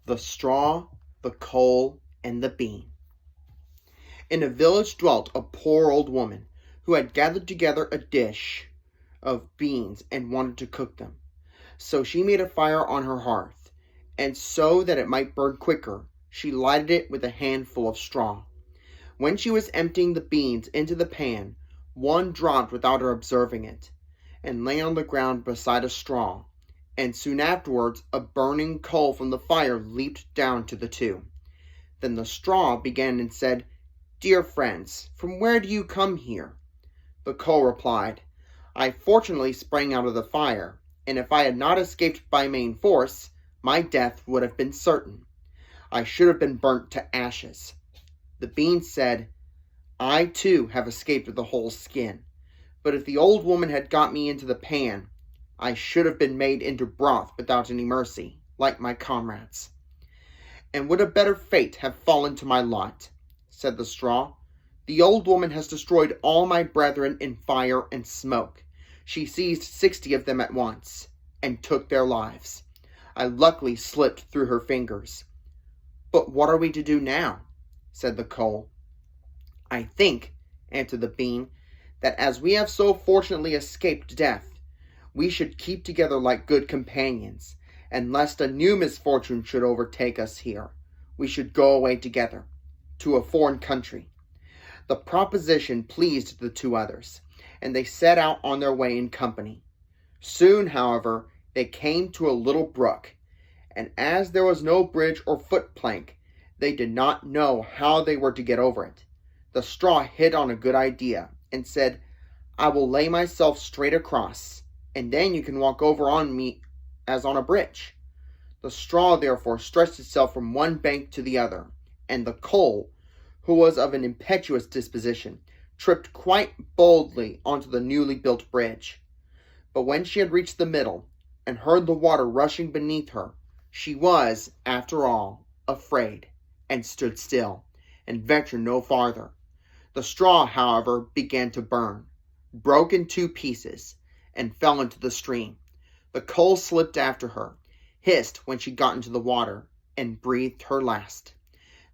The straw, the coal, and the bean. In a village dwelt a poor old woman who had gathered together a dish of beans and wanted to cook them. So she made a fire on her hearth, and so that it might burn quicker, she lighted it with a handful of straw. When she was emptying the beans into the pan, one dropped without her observing it, and lay on the ground beside a straw, and soon afterwards a burning coal from the fire leaped down to the two. Then the straw began and said, "Dear friends, from where do you come here?" The coal replied, "I fortunately sprang out of the fire, and if I had not escaped by main force, my death would have been certain. I should have been burnt to ashes." The bean said, "I too have escaped with a whole skin, but if the old woman had got me into the pan, I should have been made into broth without any mercy, like my comrades." "And would a better fate have fallen to my lot?" said the straw. "The old woman has destroyed all my brethren in fire and smoke. She seized 60 of them at once, and took their lives. I luckily slipped through her fingers." "But what are we to do now?" said the coal. "I think," answered the bean, "that as we have so fortunately escaped death, we should keep together like good companions, and lest a new misfortune should overtake us here, we should go away together, to a foreign country." The proposition pleased the two others, and they set out on their way in company. Soon, however, they came to a little brook, and as there was no bridge or foot-plank, they did not know how they were to get over it. The straw hit on a good idea, and said, "I will lay myself straight across, and then you can walk over on me as on a bridge." The straw therefore stretched itself from one bank to the other, and the coal, who was of an impetuous disposition, tripped quite boldly onto the newly built bridge. But when she had reached the middle, and heard the water rushing beneath her, she was, after all, afraid, and stood still, and ventured no farther. The straw, however, began to burn, broke in 2 pieces, and fell into the stream. The coal slipped after her, hissed when she got into the water, and breathed her last.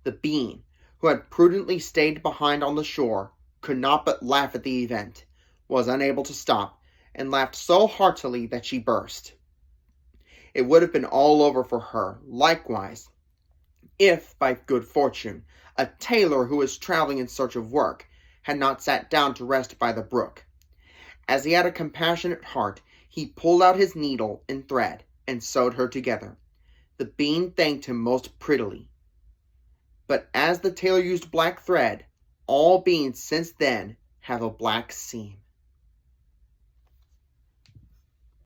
The bean, who had prudently stayed behind on the shore, could not but laugh at the event, was unable to stop, and laughed so heartily that she burst. It would have been all over for her, likewise, if, by good fortune, a tailor who was traveling in search of work had not sat down to rest by the brook. As he had a compassionate heart, he pulled out his needle and thread, and sewed her together. The bean thanked him most prettily. But as the tailor used black thread, all beans since then have a black seam.